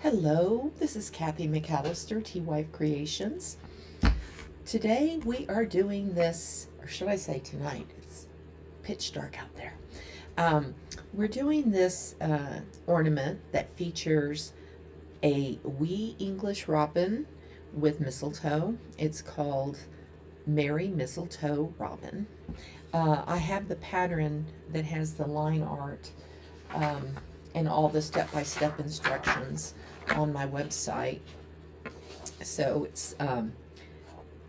Hello, this is Kathy McAllister, T-Wife Creations. Today we are doing this, or should I say tonight? It's pitch dark out there. We're doing this ornament that features a wee English robin with mistletoe. It's called Merry Mistletoe Robin. I have the pattern that has the line art and all the step-by-step instructions on my website. So it's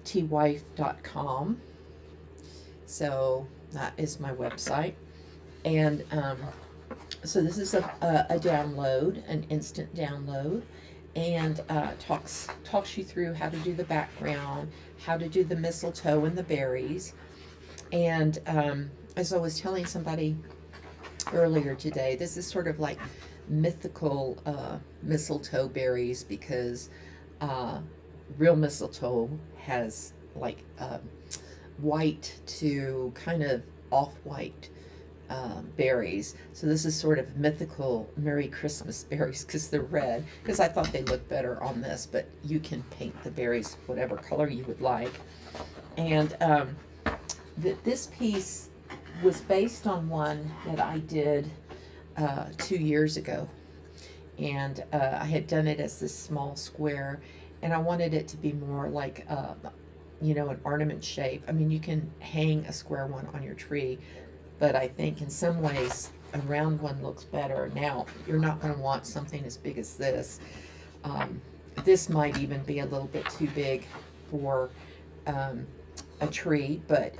twife.com. So that is my website. And so this is a download, an instant download, and talks you through how to do the background, how to do the mistletoe and the berries. And as I was telling somebody earlier today, this is sort of like mythical mistletoe berries, because real mistletoe has like white to kind of off-white berries. So this is sort of mythical Merry Christmas berries because they're red, because I thought they looked better on this, but you can paint the berries whatever color you would like. And this piece was based on one that I did 2 years ago, and I had done it as this small square, and I wanted it to be more like an ornament shape. I mean, you can hang a square one on your tree, but I think in some ways a round one looks better. Now, you're not going to want something as big as this. This might even be a little bit too big for a tree, but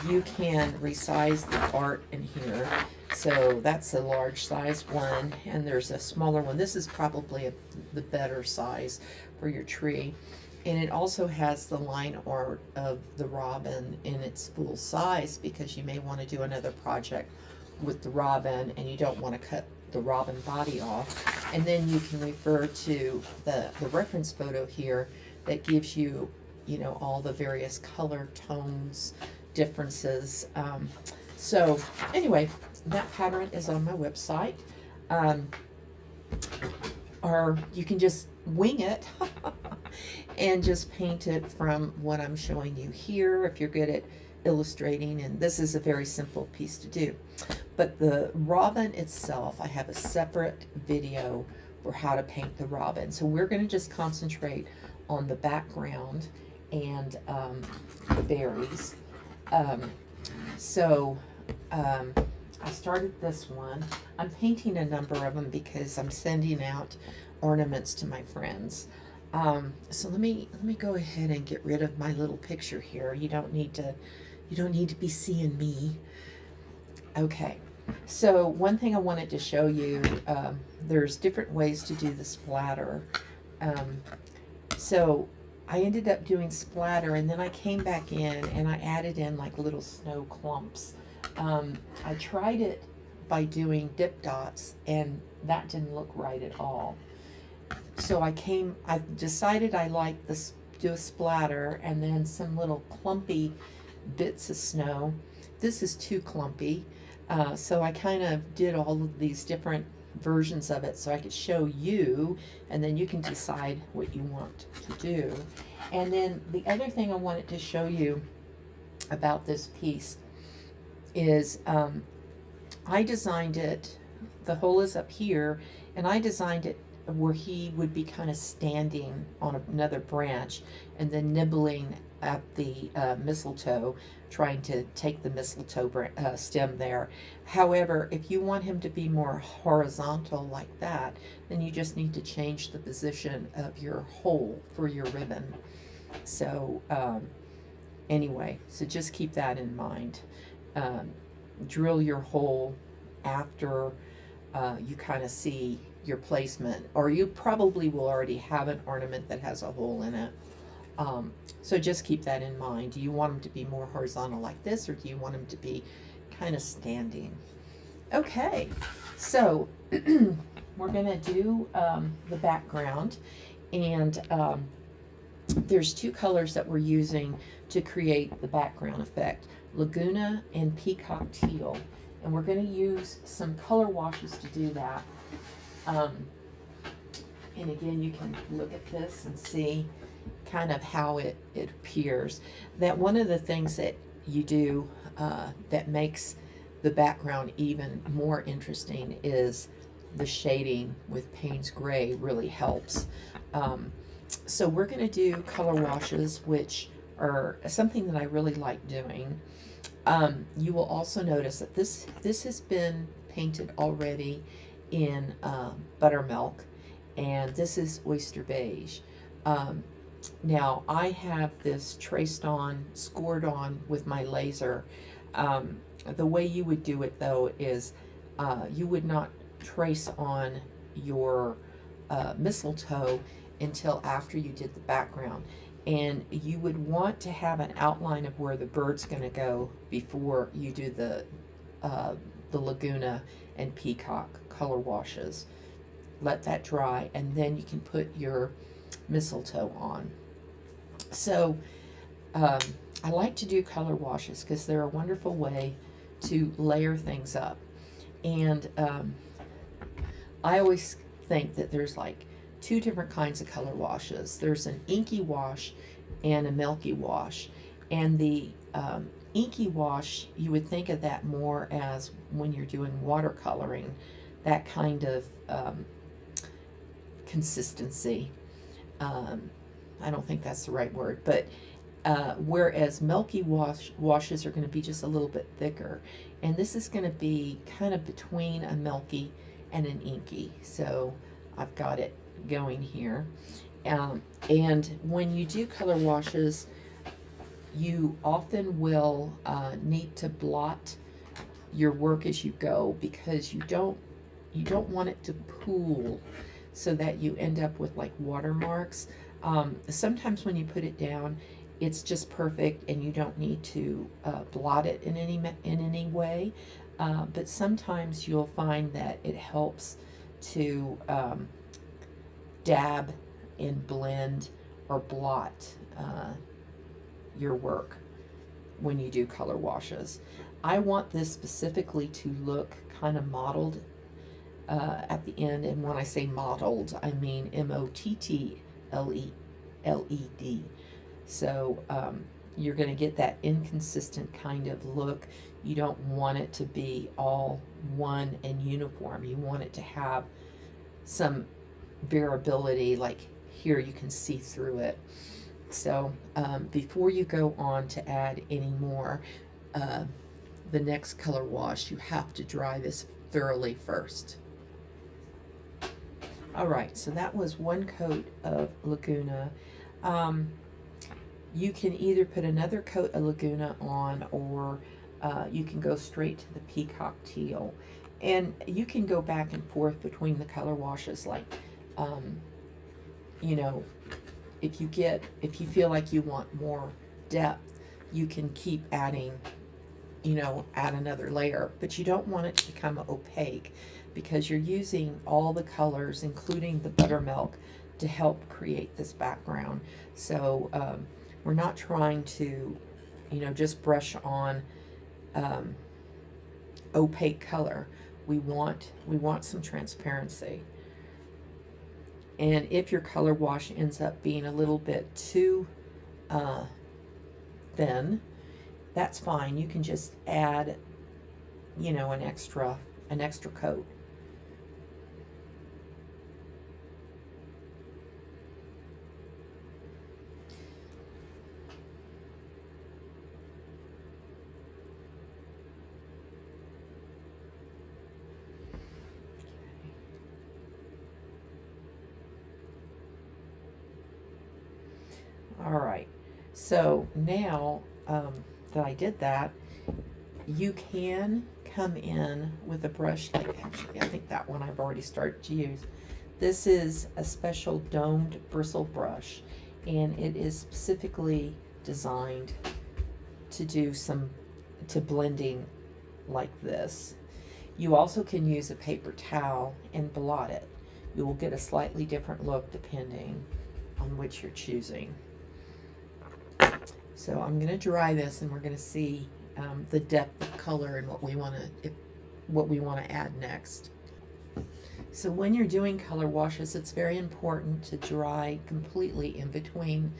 you can resize the art in here. So that's a large size one, and there's a smaller one. This is probably the better size for your tree. And it also has the line art of the robin in its full size, because you may want to do another project with the robin and you don't want to cut the robin body off. And then you can refer to the reference photo here that gives you all the various color tones differences. So anyway, that pattern is on my website. Or you can just wing it and just paint it from what I'm showing you here if you're good at illustrating. And this is a very simple piece to do. But the robin itself, I have a separate video for how to paint the robin. So we're going to just concentrate on the background and the berries. I started this one. I'm painting a number of them because I'm sending out ornaments to my friends. So let me go ahead and get rid of my little picture here. You don't need to be seeing me. Okay. So one thing I wanted to show you, there's different ways to do the splatter. So I ended up doing splatter, and then I came back in and I added in like little snow clumps. I tried it by doing dip dots, and that didn't look right at all. So I decided I liked this, do a splatter and then some little clumpy bits of snow. This is too clumpy. So I kind of did all of these different versions of it so I could show you, and then you can decide what you want to do. And then the other thing I wanted to show you about this piece is I designed it, the hole is up here, and I designed it where he would be kind of standing on another branch and then nibbling at the mistletoe, trying to take the mistletoe stem there. However, if you want him to be more horizontal like that, then you just need to change the position of your hole for your ribbon. So anyway, so just keep that in mind. Drill your hole after you kind of see your placement, or you probably will already have an ornament that has a hole in it. So just keep that in mind. Do you want them to be more horizontal like this, or do you want them to be kind of standing? Okay, so we're gonna do the background, and there's two colors that we're using to create the background effect: Laguna and Peacock Teal. And we're going to use some color washes to do that. And again, you can look at this and see kind of how it appears. That one of the things that you do that makes the background even more interesting is the shading with Payne's Gray really helps. So we're going to do color washes, which are something that I really like doing. You will also notice that this has been painted already in buttermilk, and this is oyster beige. Now I have this traced on, scored on with my laser. The way you would do it though is you would not trace on your mistletoe until after you did the background, and you would want to have an outline of where the bird's going to go before you do the Laguna and Peacock color washes. Let that dry, and then you can put your mistletoe on. So I like to do color washes because they're a wonderful way to layer things up. And I always think that there's like two different kinds of color washes. There's an inky wash and a milky wash. And the inky wash, you would think of that more as when you're doing watercoloring, that kind of consistency. I don't think that's the right word, but whereas milky washes are going to be just a little bit thicker. And this is going to be kind of between a milky and an inky. So I've got it going here. And when you do color washes, you often will need to blot your work as you go, because you don't want it to pool so that you end up with like watermarks. Sometimes when you put it down, it's just perfect and you don't need to blot it in any way. But sometimes you'll find that it helps to dab and blend or blot your work when you do color washes. I want this specifically to look kind of mottled at the end, and when I say mottled, I mean MOTTLED. So you're going to get that inconsistent kind of look. You don't want it to be all one and uniform. You want it to have some variability, like here you can see through it. So before you go on to add any more, the next color wash, you have to dry this thoroughly first. All right, so that was one coat of Laguna. You can either put another coat of Laguna on, or you can go straight to the Peacock Teal. And you can go back and forth between the color washes, like, you know, if you feel like you want more depth, you can keep adding, you know, add another layer, but you don't want it to become opaque, because you're using all the colors, including the buttermilk, to help create this background. So we're not trying to, you know, just brush on opaque color. We want some transparency. And if your color wash ends up being a little bit too thin, that's fine. You can just add, you know, an extra coat. All right, so now that I did that, you can come in with a brush, like, actually I think that one I've already started to use. This is a special domed bristle brush, and it is specifically designed to do to blending like this. You also can use a paper towel and blot it. You will get a slightly different look depending on which you're choosing. So I'm going to dry this, and we're going to see the depth of color and what we want to add next. So when you're doing color washes, it's very important to dry completely in between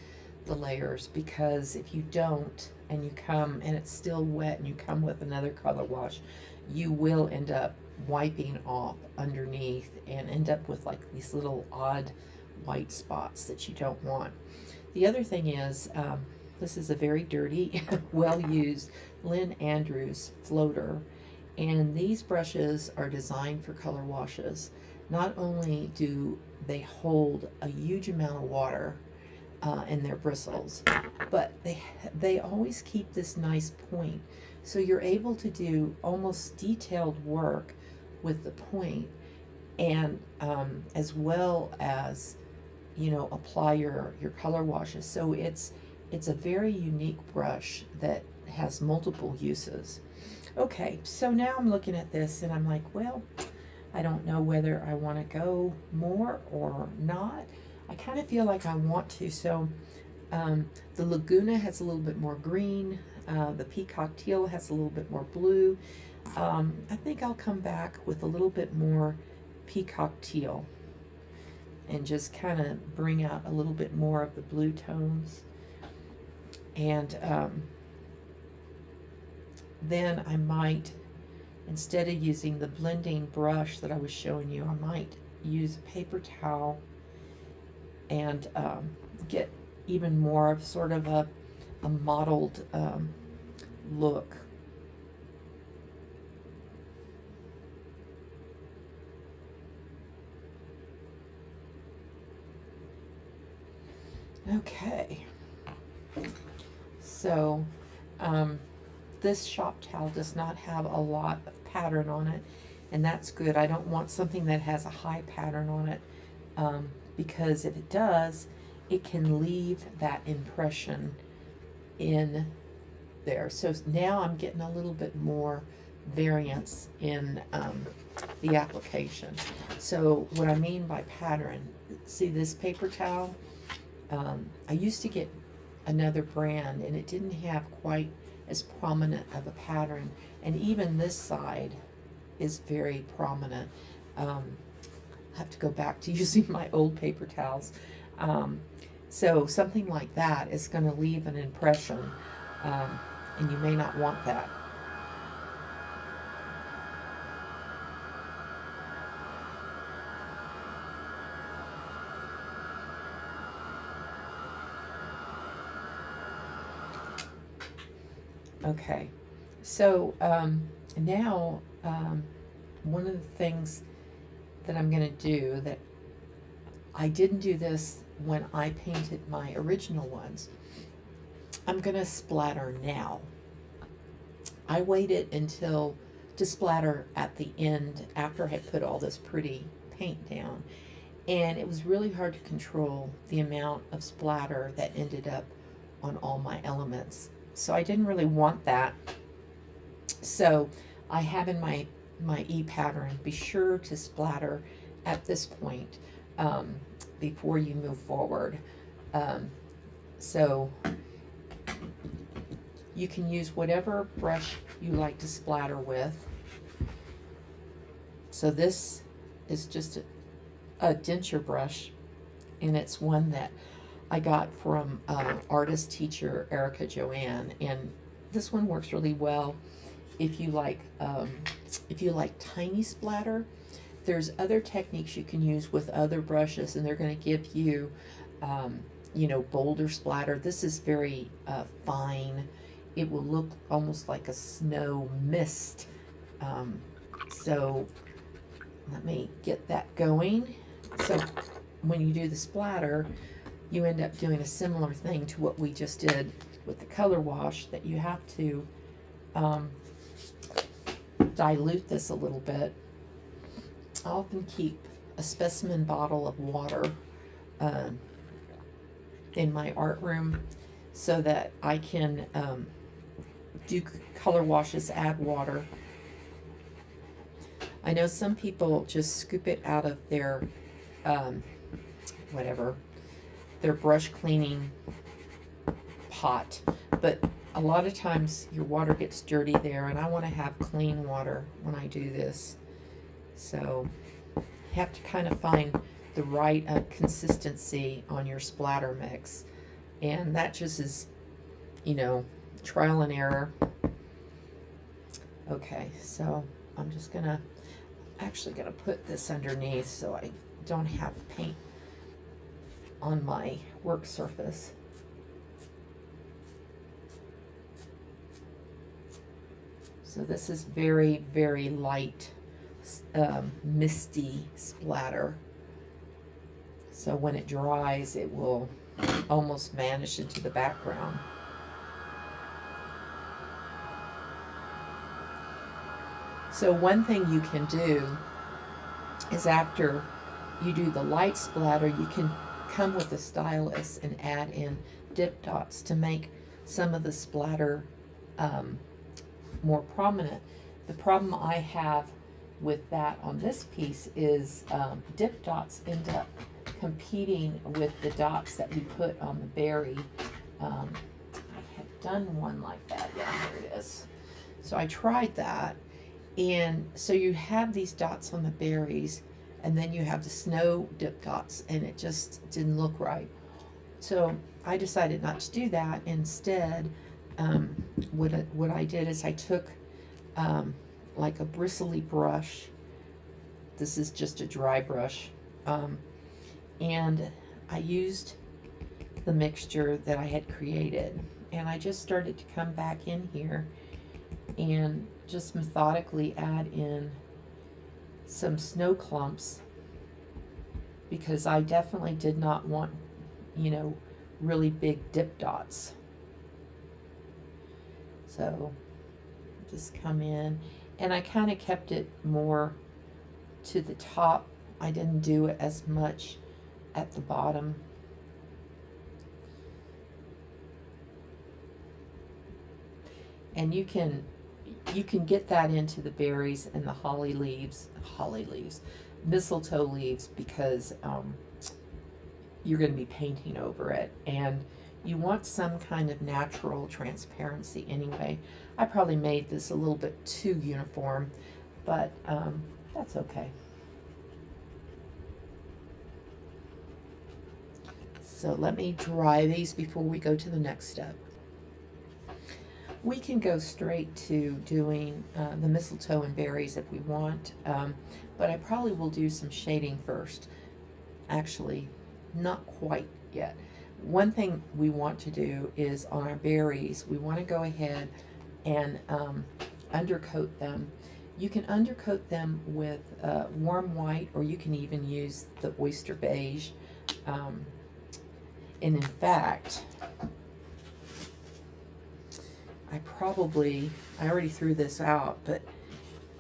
the layers, because if you don't and you come and it's still wet and you come with another color wash, you will end up wiping off underneath and end up with like these little odd white spots that you don't want. The other thing is, this is a very dirty, well-used Lynn Andrews floater, and these brushes are designed for color washes. Not only do they hold a huge amount of water in their bristles, but they always keep this nice point. So you're able to do almost detailed work with the point, and as well as, you know, apply your color washes. So it's a very unique brush that has multiple uses. Okay, so now I'm looking at this and I'm like, well, I don't know whether I want to go more or not. I kind of feel like I want to. So the Laguna has a little bit more green. The Peacock Teal has a little bit more blue. I think I'll come back with a little bit more Peacock Teal and just kind of bring out a little bit more of the blue tones. And then I might, instead of using the blending brush that I was showing you, I might use a paper towel and get even more of sort of a mottled look. Okay, so this shop towel does not have a lot of pattern on it, and that's good. I don't want something that has a high pattern on it, because if it does, it can leave that impression in there. So now I'm getting a little bit more variance in the application. So what I mean by pattern, see this paper towel? I used to get another brand and it didn't have quite as prominent of a pattern, and even this side is very prominent. I have to go back to using my old paper towels. So something like that is going to leave an impression, and you may not want that. Okay, so now one of the things that I'm going to do, that I didn't do this when I painted my original ones, I'm going to splatter now. I waited until to splatter at the end after I had put all this pretty paint down, and it was really hard to control the amount of splatter that ended up on all my elements. So I didn't really want that. So I have in my e-pattern, be sure to splatter at this point before you move forward. So you can use whatever brush you like to splatter with. So this is just a denture brush, and it's one that I got from artist teacher Erica Joanne, and this one works really well if you like tiny splatter. There's other techniques you can use with other brushes, and they're going to give you you know, bolder splatter. This is very fine. It will look almost like a snow mist. So let me get that going. So when you do the splatter, you end up doing a similar thing to what we just did with the color wash, that you have to dilute this a little bit. I often keep a specimen bottle of water in my art room so that I can do color washes, add water. I know some people just scoop it out of their whatever, their brush cleaning pot, but a lot of times your water gets dirty there, and I want to have clean water when I do this. So have to kind of find the right consistency on your splatter mix. And that just is, you know, trial and error. Okay, so I'm just actually gonna put this underneath so I don't have paint on my work surface. So this is very, very light, misty splatter. So when it dries, it will almost vanish into the background. So one thing you can do is after you do the light splatter, you can come with a stylus and add in dip dots to make some of the splatter more prominent. The problem I have with that on this piece is dip dots end up competing with the dots that we put on the berry. I had done one like that. Yeah, here it is. So I tried that. And so you have these dots on the berries, and then you have the snow dip dots, and it just didn't look right. So I decided not to do that. Instead, what I did is I took like a bristly brush. This is just a dry brush. And I used the mixture that I had created. And I just started to come back in here and just methodically add in some snow clumps, because I definitely did not want, you know, really big dip dots. So just come in, and I kind of kept it more to the top. I didn't do it as much at the bottom. And you can get that into the berries and the holly leaves, mistletoe leaves, because you're going to be painting over it, and you want some kind of natural transparency anyway. I probably made this a little bit too uniform, but that's okay. So let me dry these before we go to the next step. We can go straight to doing the mistletoe and berries if we want, but I probably will do some shading first. Actually, not quite yet. One thing we want to do is on our berries, we want to go ahead and undercoat them. You can undercoat them with warm white, or you can even use the oyster beige. And in fact, I already threw this out, but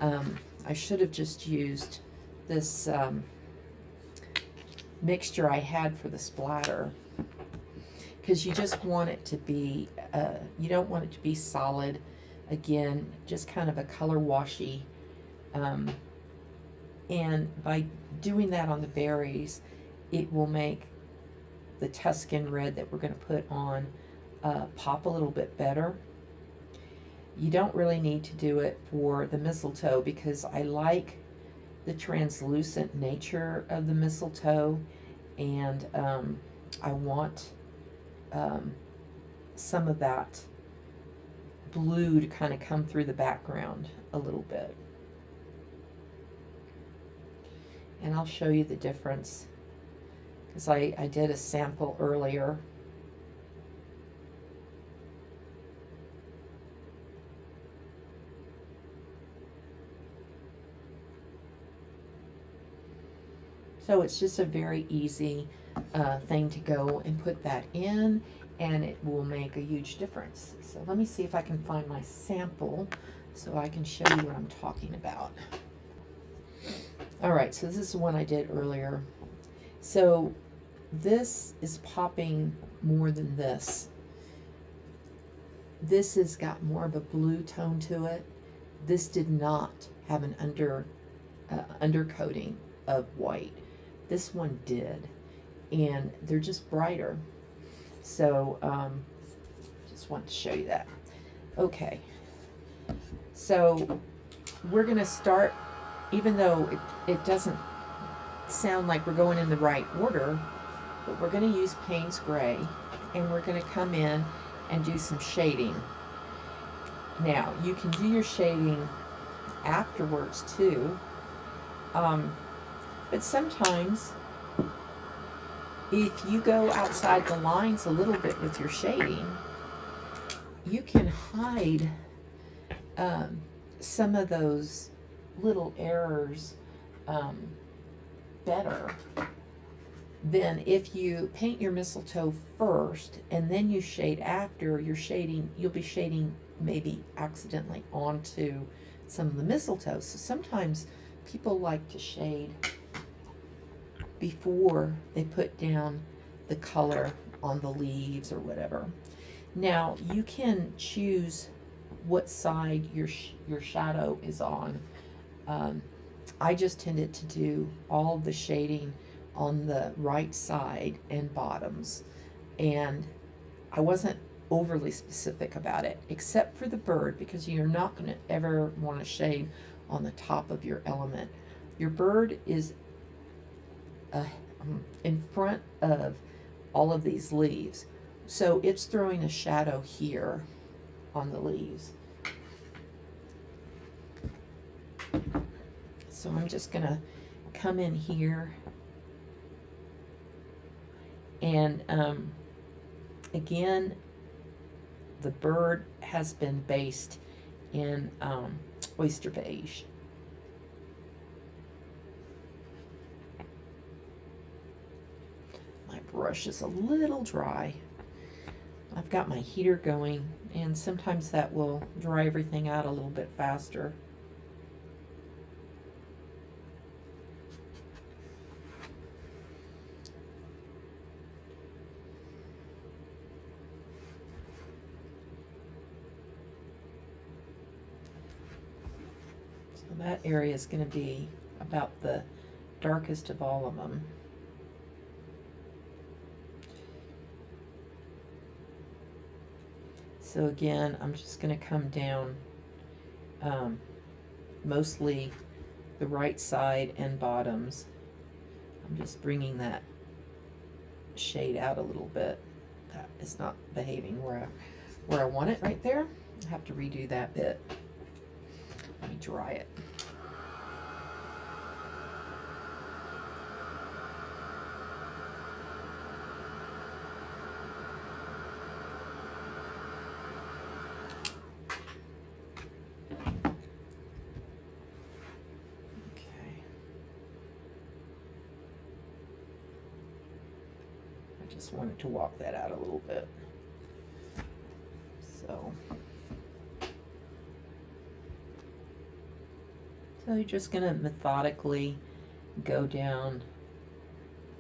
I should have just used this mixture I had for the splatter, because you just want it to be, you don't want it to be solid. Again, just kind of a color washy. And by doing that on the berries, it will make the Tuscan red that we're going to put on pop a little bit better. You don't really need to do it for the mistletoe, because I like the translucent nature of the mistletoe, and I want some of that blue to kind of come through the background a little bit. And I'll show you the difference, because I did a sample earlier. So it's just a very easy thing to go and put that in, and it will make a huge difference. So let me see if I can find my sample so I can show you what I'm talking about. All right, so this is the one I did earlier. So this is popping more than this. This has got more of a blue tone to it. This did not have an undercoating of white. This one did, and they're just brighter. So just want to show you that. Okay, so we're gonna start, even though it doesn't sound like we're going in the right order, but we're going to use Payne's Gray, and we're going to come in and do some shading. Now, you can do your shading afterwards too, but sometimes if you go outside the lines a little bit with your shading, you can hide some of those little errors better than if you paint your mistletoe first and then you shade after. You're shading, you'll be shading maybe accidentally onto some of the mistletoe. So sometimes people like to shade before they put down the color on the leaves or whatever. Now you can choose what side your shadow is on. I just tended to do all the shading on the right side and bottoms, and I wasn't overly specific about it, except for the bird, because you're not going to ever want to shade on the top of your element. Your bird is in front of all of these leaves, so it's throwing a shadow here on the leaves. So I'm just going to come in here, and again, the bird has been based in oyster beige. My brush is a little dry. I've got my heater going, and sometimes that will dry everything out a little bit faster. That area is going to be about the darkest of all of them. So again, I'm just going to come down mostly the right side and bottoms. I'm just bringing that shade out a little bit. That is not behaving where I want it right there. I have to redo that bit. Let me dry it. Just wanted to walk that out a little bit. So you're just going to methodically go down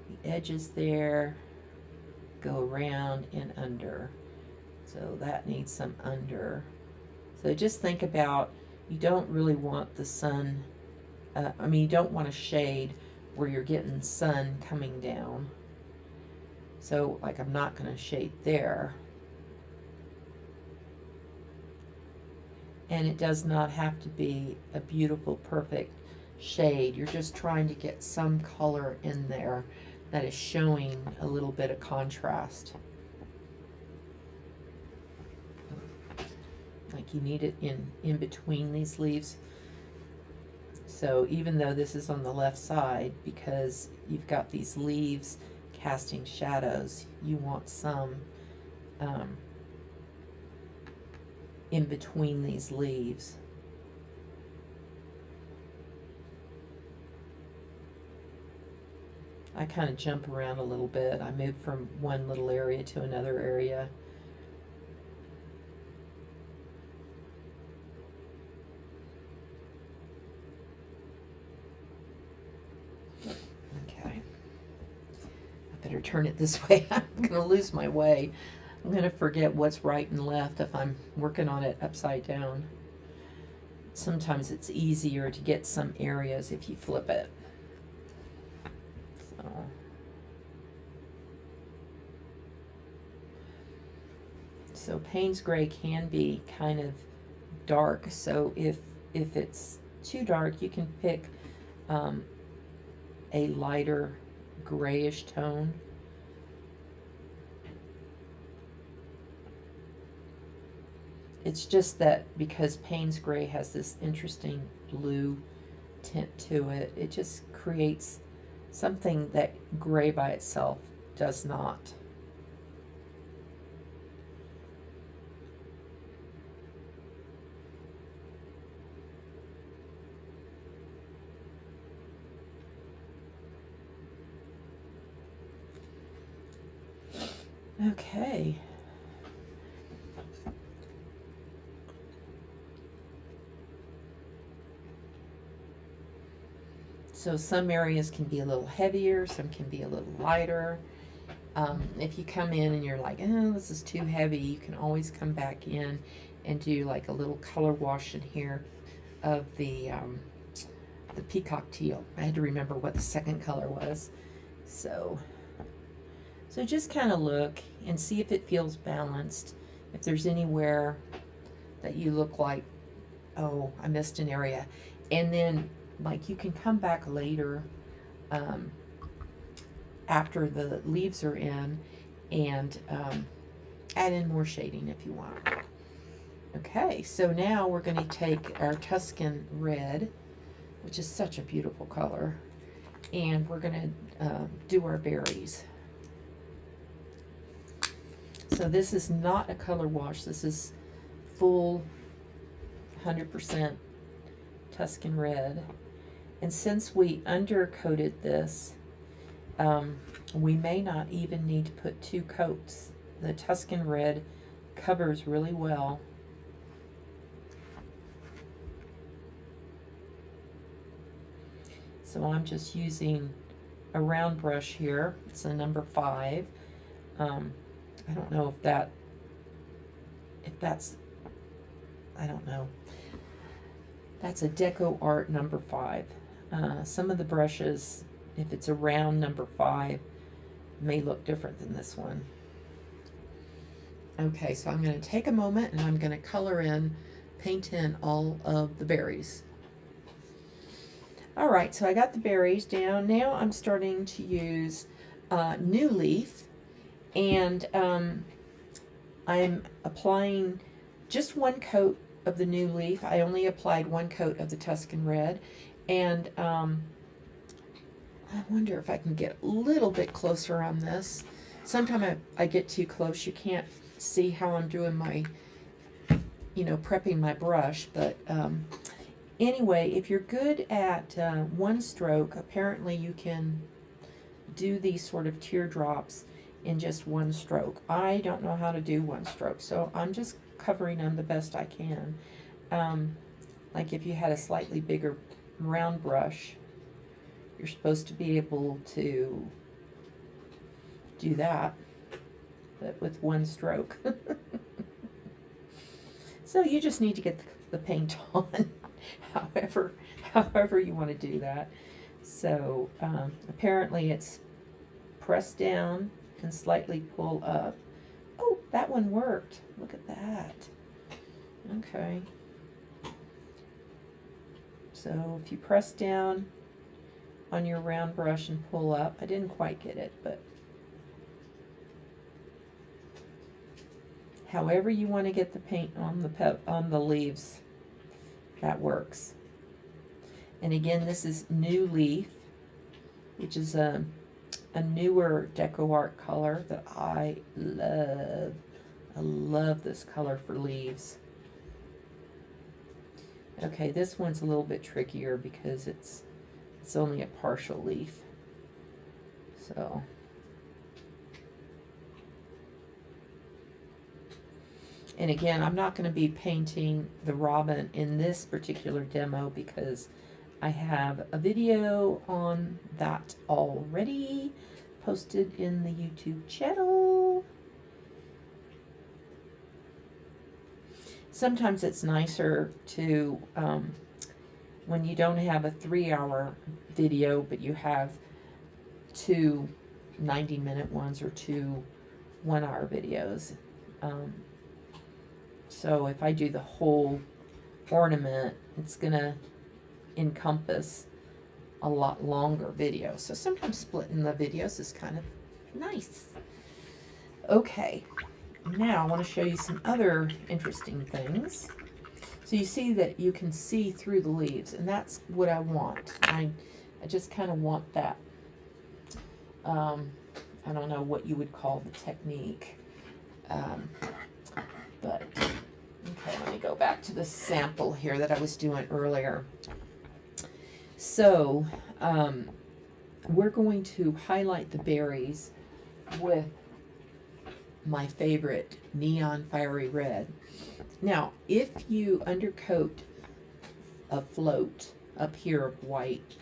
the edges there, go around and under. So that needs some under. So just think about, you don't really want the sun, you don't want a shade where you're getting sun coming down. So, like, I'm not going to shade there. And it does not have to be a beautiful, perfect shade. You're just trying to get some color in there that is showing a little bit of contrast. Like, you need it in between these leaves. So even though this is on the left side, because you've got these leaves casting shadows, you want some in between these leaves. I kind of jump around a little bit. I move from one little area to another area. Better turn it this way. I'm going to lose my way. I'm going to forget what's right and left if I'm working on it upside down. Sometimes it's easier to get some areas if you flip it. So Payne's Gray can be kind of dark. So if it's too dark, you can pick a lighter grayish tone. It's just that because Payne's Gray has this interesting blue tint to it, it just creates something that gray by itself does not. Okay. So some areas can be a little heavier, some can be a little lighter. If you come in and you're like, oh, this is too heavy, you can always come back in and do like a little color wash in here of the peacock teal. I had to remember what the second color was. So just kind of look and see if it feels balanced. If there's anywhere that you look like, oh, I missed an area. And then like you can come back later after the leaves are in and add in more shading if you want. Okay, so now we're going to take our Tuscan Red, which is such a beautiful color, and we're going to do our berries. So this is not a color wash. This is full 100% Tuscan Red. And since we undercoated this, we may not even need to put 2 coats. The Tuscan Red covers really well. So I'm just using a round brush here. It's a number 5. I don't know if that's, I don't know. That's a Deco Art number 5. Some of the brushes, if it's a round number 5, may look different than this one. Okay, so I'm going to take a moment and I'm going to color in, paint in all of the berries. All right, so I got the berries down. Now I'm starting to use New Leaf, and I'm applying just 1 coat of the New Leaf. I only applied 1 coat of the Tuscan Red, and I wonder if I can get a little bit closer on this. Sometimes I get too close. You can't see how I'm doing my, prepping my brush, but anyway, if you're good at 1 stroke, apparently you can do these sort of teardrops in just 1 stroke. I don't know how to do 1 stroke, so I'm just covering them the best I can. Like if you had a slightly bigger round brush, you're supposed to be able to do that, but with 1 stroke. So you just need to get the paint on, however you want to do that. So apparently it's press down and slightly pull up. Oh, that one worked. Look at that. Okay. So if you press down on your round brush and pull up, I didn't quite get it, but however you want to get the paint on the leaves, that works. And again, this is New Leaf, which is a newer Deco Art color that I love. I love this color for leaves. Okay, this one's a little bit trickier because it's only a partial leaf. So and again, I'm not going to be painting the robin in this particular demo because I have a video on that already posted in the YouTube channel. Sometimes it's nicer to, when you don't have a 3-hour video, but you have 2 90-minute ones or 2 1-hour videos. So if I do the whole ornament, it's going to encompass a lot longer videos. So sometimes splitting the videos is kind of nice. Okay, now I want to show you some other interesting things. So you see that you can see through the leaves, and that's what I want. I just kind of want that. I don't know what you would call the technique. But, okay, let me go back to the sample here that I was doing earlier. So, we're going to highlight the berries with my favorite neon fiery red. Now, if you undercoat a float up here of white,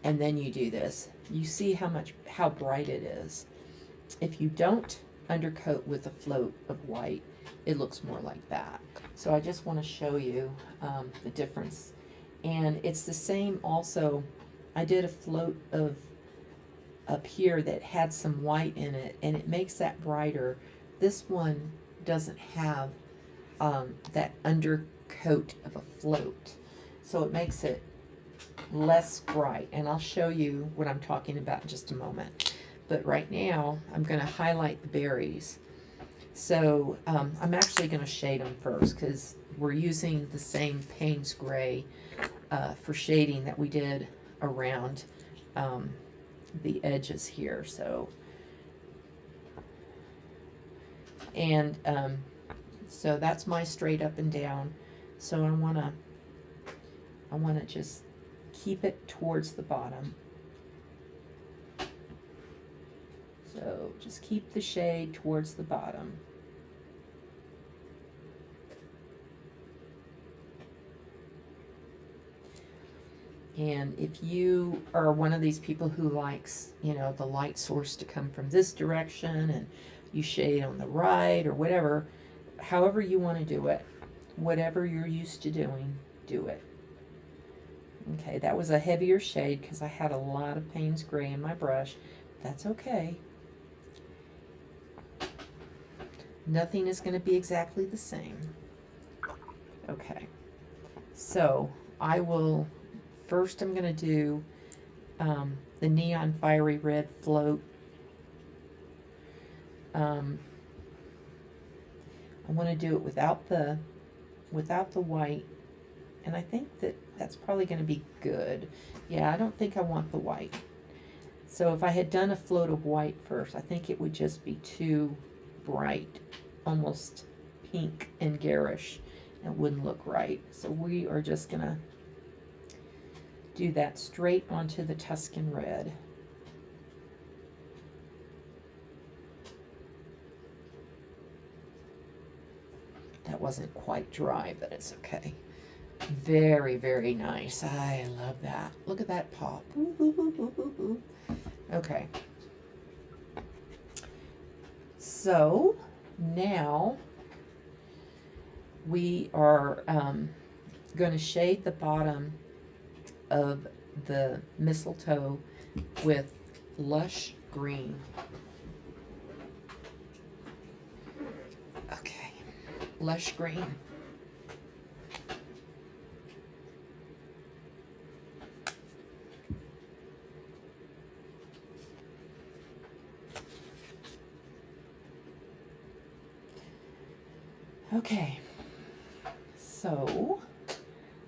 and then you do this, you see how bright it is. If you don't undercoat with a float of white, it looks more like that. So I just want to show you the difference. And it's the same also. I did a float of up here that had some white in it, and it makes that brighter. This one doesn't have that undercoat of a float, so it makes it less bright. And I'll show you what I'm talking about in just a moment. But right now, I'm going to highlight the berries. So I'm actually going to shade them first because we're using the same Payne's Gray for shading that we did around the edges here. So, and so that's my straight up and down. So I want to just keep it towards the bottom. So just keep the shade towards the bottom. And if you are one of these people who likes, you know, the light source to come from this direction and you shade on the right or whatever, however you want to do it, whatever you're used to doing, do it. Okay, that was a heavier shade because I had a lot of Payne's Gray in my brush. That's okay. Nothing is going to be exactly the same. Okay, so first I'm going to do the neon fiery red float. I want to do it without the white, and I think that's probably going to be good. Yeah, I don't think I want the white. So if I had done a float of white first, I think it would just be too bright, almost pink and garish. It wouldn't look right. So we are just going to do that straight onto the Tuscan red. That wasn't quite dry, but it's okay. Very, very nice. I love that. Look at that pop. Ooh, ooh, ooh, ooh, ooh. Okay. So now we are going to shade the bottom of the mistletoe with lush green. Okay, lush green. Okay, so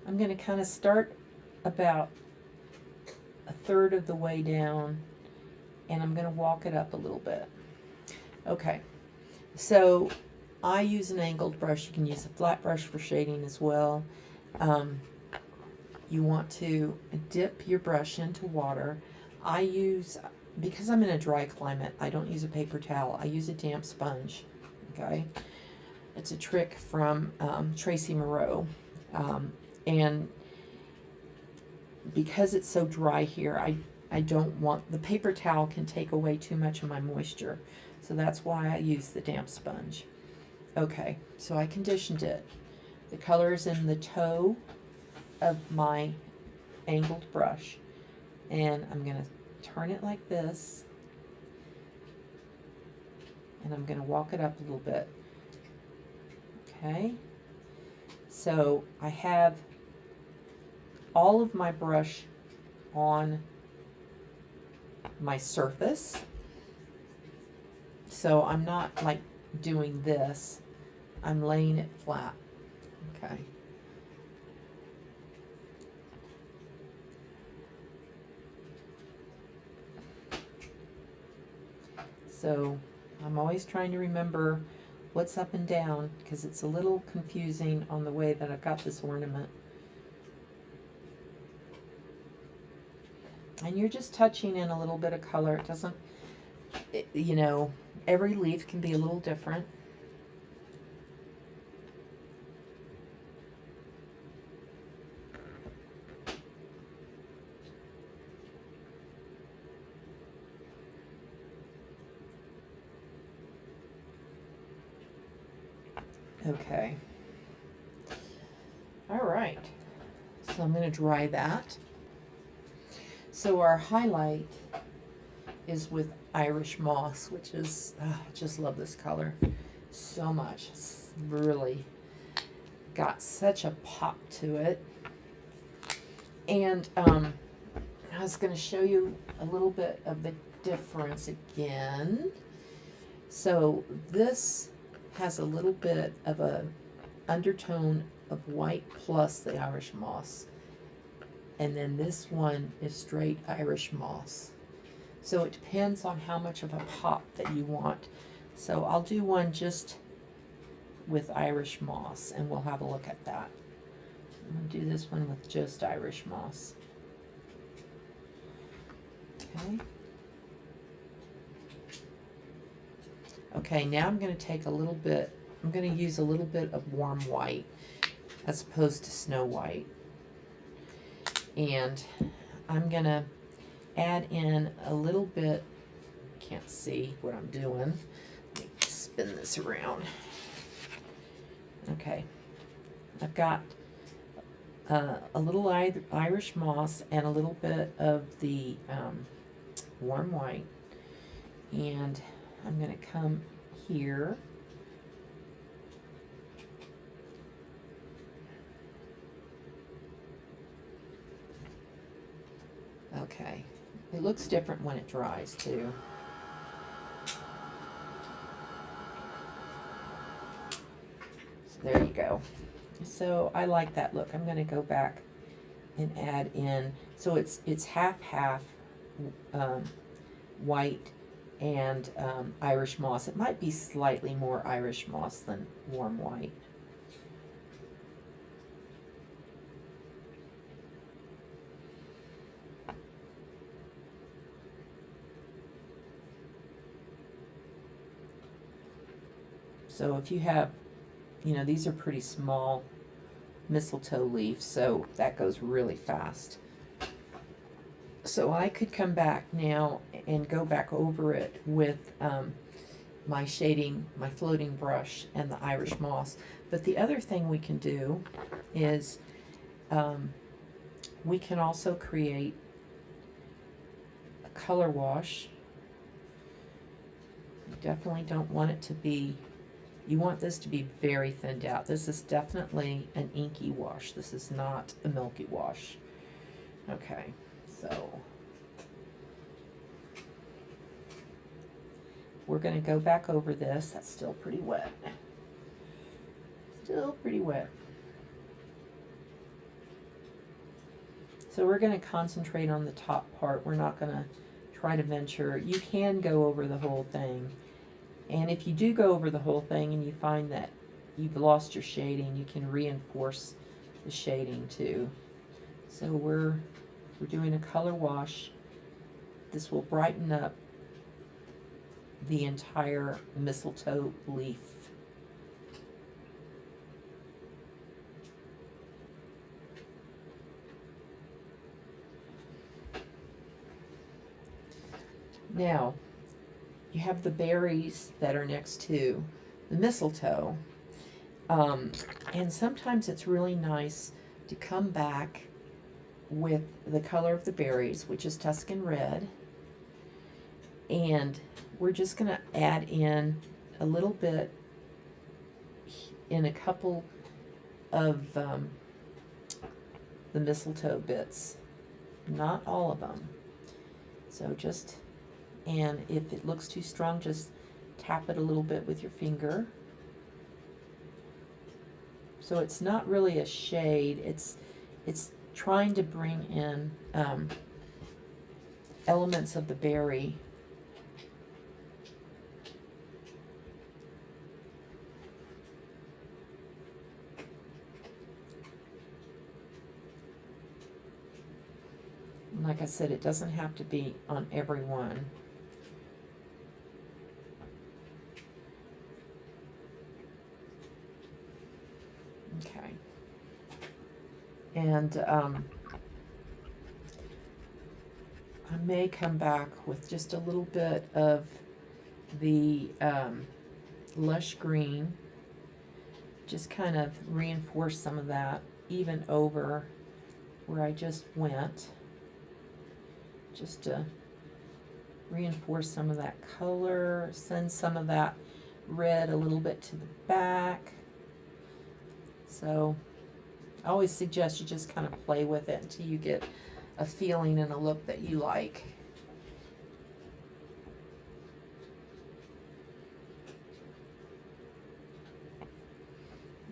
I'm going to kind of start about a third of the way down, and I'm going to walk it up a little bit. Okay, so I use an angled brush. You can use a flat brush for shading as well. You want to dip your brush into water. Because I'm in a dry climate, I don't use a paper towel. I use a damp sponge, okay? It's a trick from Tracy Moreau. And because it's so dry here, I don't want, the paper towel can take away too much of my moisture. So that's why I use the damp sponge. Okay, so I conditioned it. The color is in the toe of my angled brush. And I'm going to turn it like this. And I'm going to walk it up a little bit. Okay, so I have all of my brush on my surface. So I'm not like doing this. I'm laying it flat. Okay. So I'm always trying to remember what's up and down because it's a little confusing on the way that I've got this ornament. And you're just touching in a little bit of color. It doesn't, you know, every leaf can be a little different. Okay. All right. So I'm going to dry that. So our highlight is with Irish moss, which is, I just love this color so much. It's really got such a pop to it. And I was going to show you a little bit of the difference again. So this has a little bit of a undertone of white plus the Irish moss. And then this one is straight Irish moss. So it depends on how much of a pop that you want. So I'll do one just with Irish moss and we'll have a look at that. I'm going to do this one with just Irish moss. Okay. Okay, now I'm going to take a little bit, I'm going to use a little bit of warm white as opposed to snow white. And I'm going to add in a little bit, can't see what I'm doing. Let me spin this around. Okay, I've got a little Irish moss and a little bit of the warm white. And I'm going to come here. Okay, it looks different when it dries too. So there you go. So I like that look. I'm going to go back and add in, so it's half white and Irish moss. It might be slightly more Irish moss than warm white. So if you have, you know, these are pretty small mistletoe leaves, so that goes really fast. So I could come back now and go back over it with my shading, my floating brush, and the Irish moss. But the other thing we can do is we can also create a color wash. You definitely don't want it to be, you want this to be very thinned out. This is definitely an inky wash. This is not a milky wash. Okay, so we're going to go back over this. That's still pretty wet. Still pretty wet. So we're going to concentrate on the top part. We're not going to try to venture. You can go over the whole thing. And if you do go over the whole thing and you find that you've lost your shading, you can reinforce the shading too. So we're doing a color wash. This will brighten up the entire mistletoe leaf. Now, you have the berries that are next to the mistletoe. And sometimes it's really nice to come back with the color of the berries, which is Tuscan red. And we're just going to add in a little bit in a couple of the mistletoe bits. not all of them. So just, and if it looks too strong, just tap it a little bit with your finger. So it's not really a shade, it's trying to bring in elements of the berry. And like I said, it doesn't have to be on every one. Okay. And I may come back with just a little bit of the lush green, just kind of reinforce some of that even over where I just went, just to reinforce some of that color, send some of that red a little bit to the back. So I always suggest you just kind of play with it until you get a feeling and a look that you like.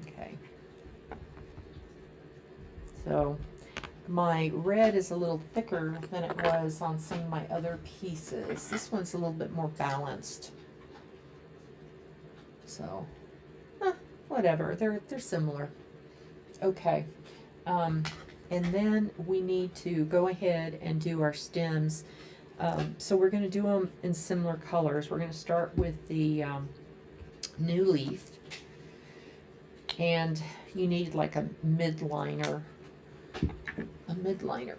Okay. So my red is a little thicker than it was on some of my other pieces. This one's a little bit more balanced. So, whatever, they're similar. Okay. And then we need to go ahead and do our stems. So we're going to do them in similar colors. We're going to start with the new leaf. And you need like a midliner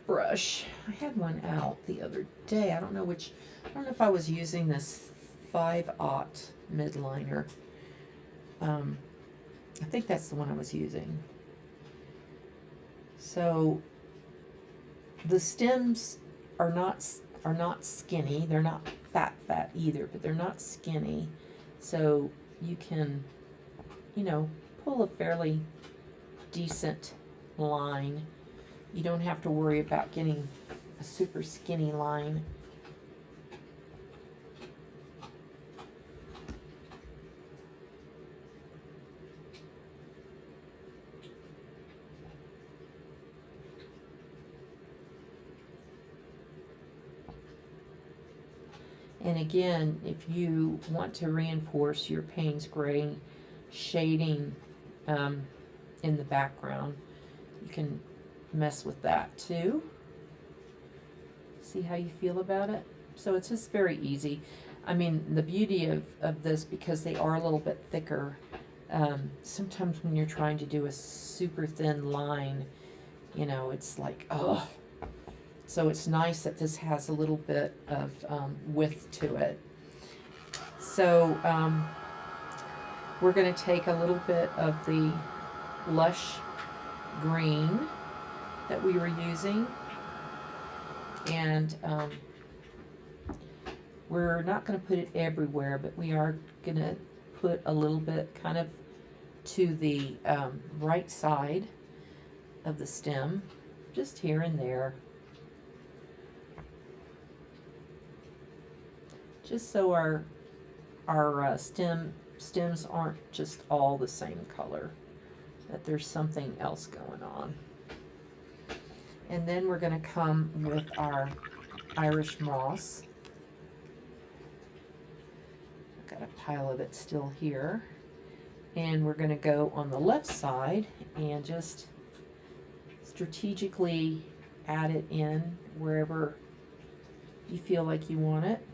brush. I had one out the other day. I don't know if I was using this 5/0 midliner. I think that's the one I was using. So the stems are not skinny. They're not fat either, but they're not skinny. So you can, pull a fairly decent line. You don't have to worry about getting a super skinny line. And again, if you want to reinforce your Payne's Gray shading in the background, you can mess with that too. See how you feel about it? So it's just very easy. I mean, the beauty of this, because they are a little bit thicker, sometimes when you're trying to do a super thin line, it's like, oh. So it's nice that this has a little bit of width to it. So we're going to take a little bit of the lush green that we were using, and we're not going to put it everywhere, but we are going to put a little bit kind of to the right side of the stem, just here and there. Just so our stems aren't just all the same color, that there's something else going on. And then we're going to come with our Irish moss. I've got a pile of it still here. And we're going to go on the left side and just strategically add it in wherever you feel like you want it.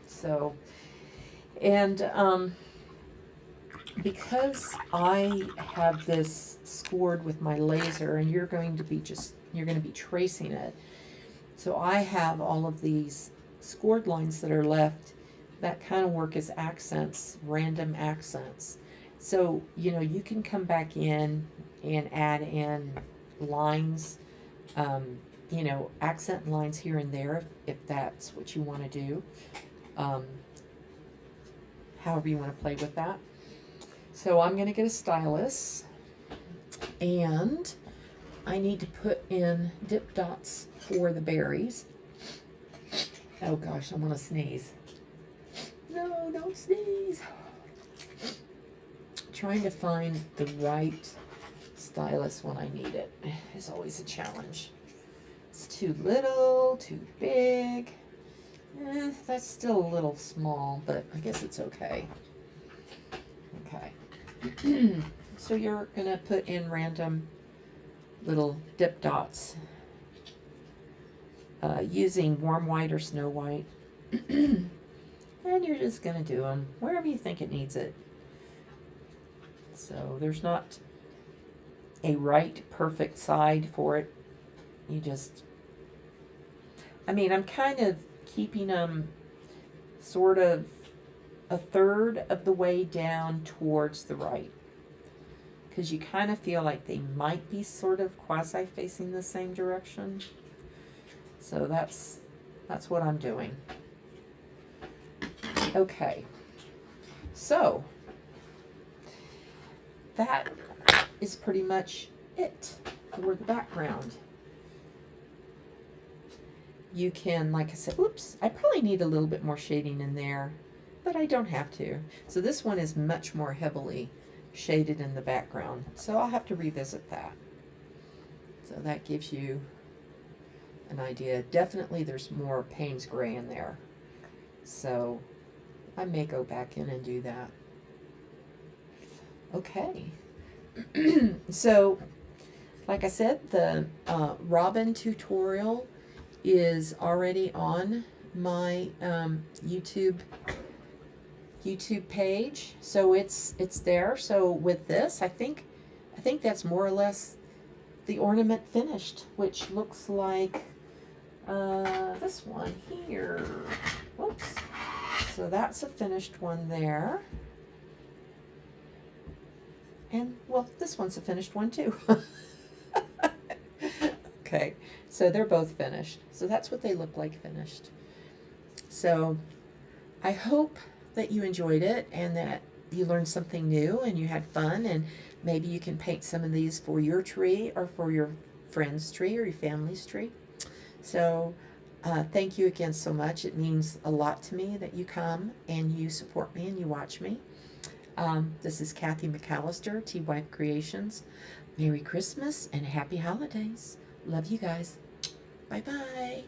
So, and because I have this scored with my laser, and you're going to be tracing it, so I have all of these scored lines that are left that kind of work as accents, random accents. So you can come back in and add in lines, accent lines here and there if that's what you want to do. however you want to play with that. So I'm going to get a stylus, and I need to put in dip dots for the berries. Oh gosh, I want to sneeze. No, don't sneeze. Trying to find the right stylus when I need it is always a challenge. It's too little, too big. That's still a little small, but I guess it's okay. Okay. So you're going to put in random little dip dots using warm white or snow white. And you're just going to do them wherever you think it needs it. So there's not a right perfect side for it. You just, I mean, I'm kind of keeping them sort of a third of the way down towards the right, because you kind of feel like they might be sort of quasi facing the same direction. So that's what I'm doing. Okay, so that is pretty much it for the background. You can, like I said, oops, I probably need a little bit more shading in there, but I don't have to. So this one is much more heavily shaded in the background, so I'll have to revisit that. So that gives you an idea. Definitely there's more Payne's Gray in there, so I may go back in and do that. Okay. So like I said, the robin tutorial is already on my YouTube page, so it's there. So with this, I think that's more or less the ornament finished, which looks like this one here. Whoops. So that's a finished one there. And, well, this one's a finished one too. Okay, so they're both finished. So that's what they look like finished. So I hope that you enjoyed it and that you learned something new and you had fun, and maybe you can paint some of these for your tree or for your friend's tree or your family's tree. So thank you again so much. It means a lot to me that you come and you support me and you watch me. This is Kathy McAllister, T-Wife Creations. Merry Christmas and Happy Holidays. Love you guys. Bye-bye.